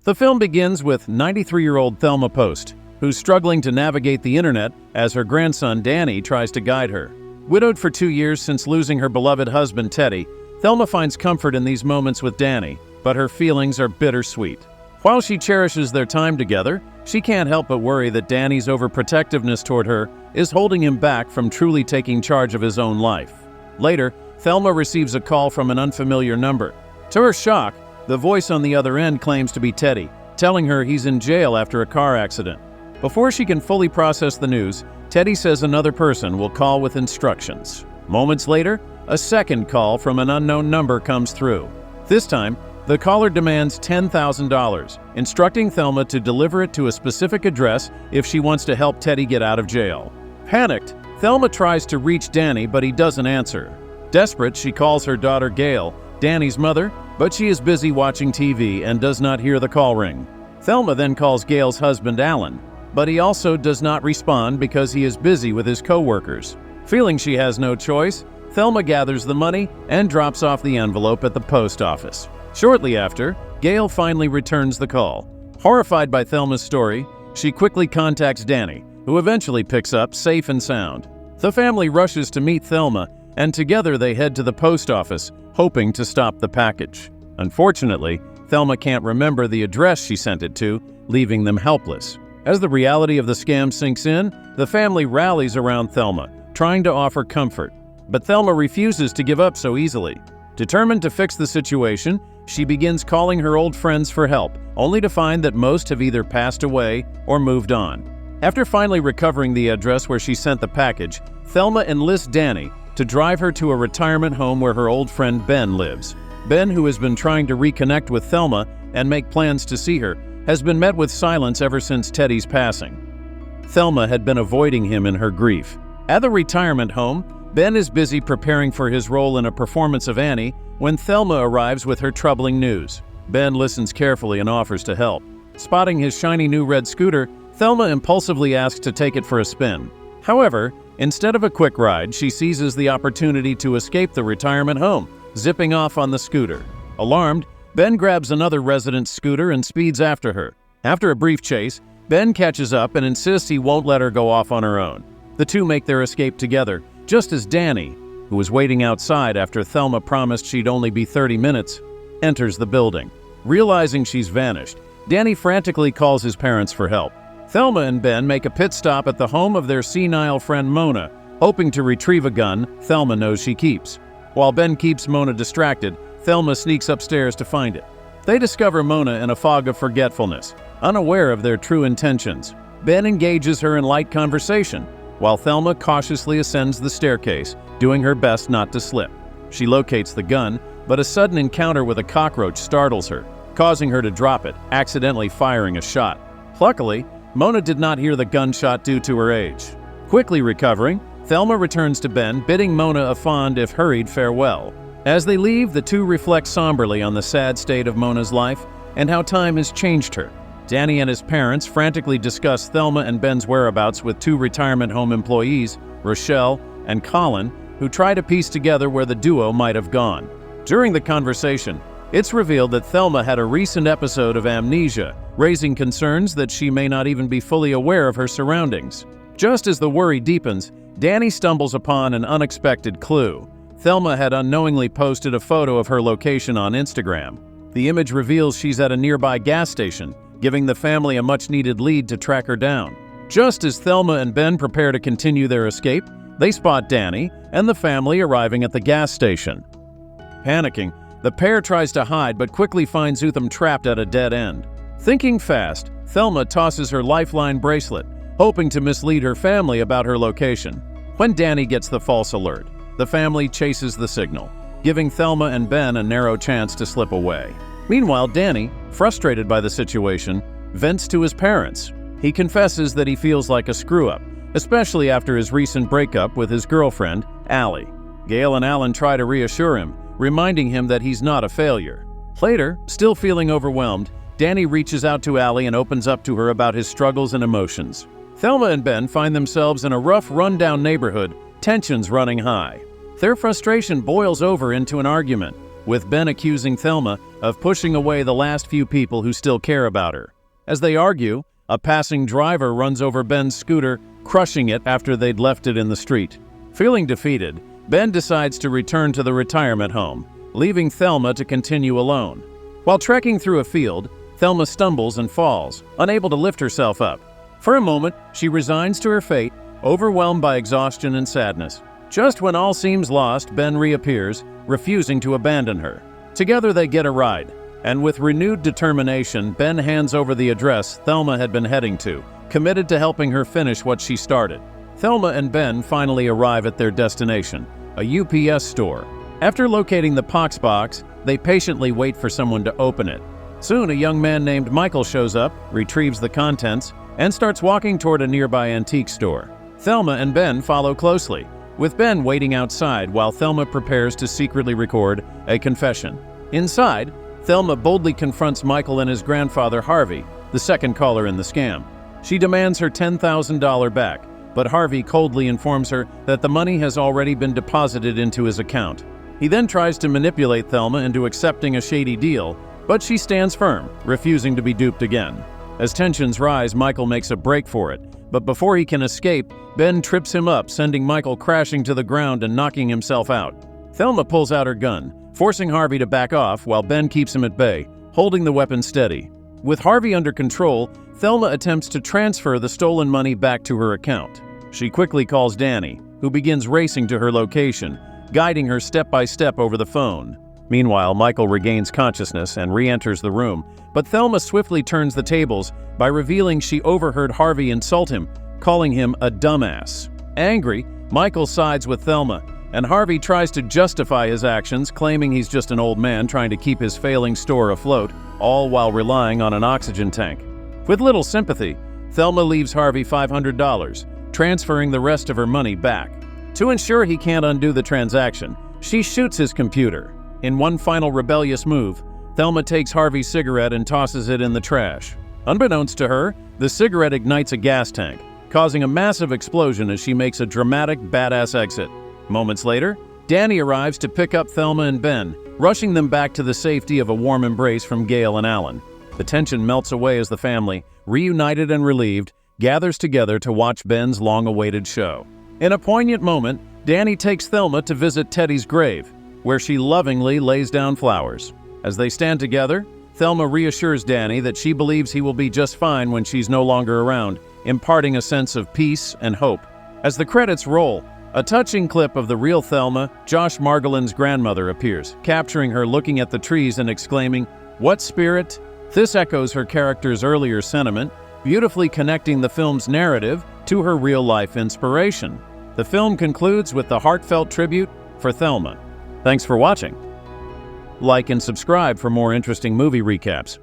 The film begins with 93-year-old Thelma Post, who's struggling to navigate the internet as her grandson Danny tries to guide her. Widowed for 2 years since losing her beloved husband Teddy, Thelma finds comfort in these moments with Danny, but her feelings are bittersweet. While she cherishes their time together, she can't help but worry that Danny's overprotectivness toward her is holding him back from truly taking charge of his own life. Later, Thelma receives a call from an unfamiliar number. To her shock, the voice on the other end claims to be Teddy, telling her he's in jail after a car accident. Before she can fully process the news, Teddy says another person will call with instructions. Moments later, a second call from an unknown number comes through. This time, the caller demands $10,000, instructing Thelma to deliver it to a specific address if she wants to help Teddy get out of jail. Panicked, Thelma tries to reach Danny, but he doesn't answer. Desperate, she calls her daughter Gail, Danny's mother, but she is busy watching TV and does not hear the call ring. Thelma then calls Gail's husband Alan, but he also does not respond because he is busy with his co-workers. Feeling she has no choice, Thelma gathers the money and drops off the envelope at the post office. Shortly after, Gail finally returns the call. Horrified by Thelma's story, she quickly contacts Danny, who eventually picks up safe and sound. The family rushes to meet Thelma, and together they head to the post office, hoping to stop the package. Unfortunately, Thelma can't remember the address she sent it to, leaving them helpless. As the reality of the scam sinks in, the family rallies around Thelma, trying to offer comfort. But Thelma refuses to give up so easily. Determined to fix the situation, she begins calling her old friends for help, only to find that most have either passed away or moved on. After finally recovering the address where she sent the package, Thelma enlists Danny to drive her to a retirement home where her old friend Ben lives. Ben, who has been trying to reconnect with Thelma and make plans to see her, has been met with silence ever since Teddy's passing. Thelma had been avoiding him in her grief. At the retirement home, Ben is busy preparing for his role in a performance of Annie when Thelma arrives with her troubling news. Ben listens carefully and offers to help. Spotting his shiny new red scooter, Thelma impulsively asks to take it for a spin. However, instead of a quick ride, she seizes the opportunity to escape the retirement home, zipping off on the scooter. Alarmed, Ben grabs another resident's scooter and speeds after her. After a brief chase, Ben catches up and insists he won't let her go off on her own. The two make their escape together, just as Danny, who was waiting outside after Thelma promised she'd only be 30 minutes, enters the building. Realizing she's vanished, Danny frantically calls his parents for help. Thelma and Ben make a pit stop at the home of their senile friend Mona, hoping to retrieve a gun Thelma knows she keeps. While Ben keeps Mona distracted, Thelma sneaks upstairs to find it. They discover Mona in a fog of forgetfulness, unaware of their true intentions. Ben engages her in light conversation, while Thelma cautiously ascends the staircase, doing her best not to slip. She locates the gun, but a sudden encounter with a cockroach startles her, causing her to drop it, accidentally firing a shot. Luckily, Mona did not hear the gunshot due to her age. Quickly recovering, Thelma returns to Ben, bidding Mona a fond if hurried farewell. As they leave, the two reflect somberly on the sad state of Mona's life and how time has changed her. Danny and his parents frantically discuss Thelma and Ben's whereabouts with two retirement home employees, Rochelle and Colin, who try to piece together where the duo might have gone. During the conversation, it's revealed that Thelma had a recent episode of amnesia, raising concerns that she may not even be fully aware of her surroundings. Just as the worry deepens, Danny stumbles upon an unexpected clue. Thelma had unknowingly posted a photo of her location on Instagram. The image reveals she's at a nearby gas station, giving the family a much-needed lead to track her down. Just as Thelma and Ben prepare to continue their escape, they spot Danny and the family arriving at the gas station. Panicking, the pair tries to hide but quickly finds them trapped at a dead end. Thinking fast, Thelma tosses her lifeline bracelet, hoping to mislead her family about her location. When Danny gets the false alert, the family chases the signal, giving Thelma and Ben a narrow chance to slip away. Meanwhile, Danny, frustrated by the situation, vents to his parents. He confesses that he feels like a screw-up, especially after his recent breakup with his girlfriend, Allie. Gail and Alan try to reassure him, reminding him that he's not a failure. Later, still feeling overwhelmed, Danny reaches out to Allie and opens up to her about his struggles and emotions. Thelma and Ben find themselves in a rough, run-down neighborhood, tensions running high. Their frustration boils over into an argument. with Ben accusing Thelma of pushing away the last few people who still care about her. As they argue, a passing driver runs over Ben's scooter, crushing it after they'd left it in the street. Feeling defeated, Ben decides to return to the retirement home, leaving Thelma to continue alone. While trekking through a field, Thelma stumbles and falls, unable to lift herself up. For a moment, she resigns to her fate, overwhelmed by exhaustion and sadness. Just when all seems lost, Ben reappears, refusing to abandon her. Together they get a ride, and with renewed determination, Ben hands over the address Thelma had been heading to, committed to helping her finish what she started. Thelma and Ben finally arrive at their destination, a UPS store. After locating the Pox box, they patiently wait for someone to open it. Soon, a young man named Michael shows up, retrieves the contents, and starts walking toward a nearby antique store. Thelma and Ben follow closely, with Ben waiting outside while Thelma prepares to secretly record a confession. Inside, Thelma boldly confronts Michael and his grandfather Harvey, the second caller in the scam. She demands her $10,000 back, but Harvey coldly informs her that the money has already been deposited into his account. He then tries to manipulate Thelma into accepting a shady deal, but she stands firm, refusing to be duped again. As tensions rise, Michael makes a break for it, but before he can escape, Ben trips him up, sending Michael crashing to the ground and knocking himself out. Thelma pulls out her gun, forcing Harvey to back off while Ben keeps him at bay, holding the weapon steady. With Harvey under control, Thelma attempts to transfer the stolen money back to her account. She quickly calls Danny, who begins racing to her location, guiding her step by step over the phone. Meanwhile, Michael regains consciousness and re-enters the room, but Thelma swiftly turns the tables by revealing she overheard Harvey insult him, calling him a dumbass. Angry, Michael sides with Thelma, and Harvey tries to justify his actions, claiming he's just an old man trying to keep his failing store afloat, all while relying on an oxygen tank. With little sympathy, Thelma leaves Harvey $500, transferring the rest of her money back. To ensure he can't undo the transaction, she shoots his computer. In one final rebellious move, Thelma takes Harvey's cigarette and tosses it in the trash. Unbeknownst to her, the cigarette ignites a gas tank, causing a massive explosion as she makes a dramatic, badass exit. Moments later, Danny arrives to pick up Thelma and Ben, rushing them back to the safety of a warm embrace from Gail and Alan. The tension melts away as the family, reunited and relieved, gathers together to watch Ben's long-awaited show. In a poignant moment, Danny takes Thelma to visit Teddy's grave, where she lovingly lays down flowers. As they stand together, Thelma reassures Danny that she believes he will be just fine when she's no longer around, imparting a sense of peace and hope. As the credits roll, a touching clip of the real Thelma, Josh Margolin's grandmother, appears, capturing her looking at the trees and exclaiming, "What spirit?" This echoes her character's earlier sentiment, beautifully connecting the film's narrative to her real-life inspiration. The film concludes with the heartfelt tribute for Thelma. Thanks for watching. Like and subscribe for more interesting movie recaps.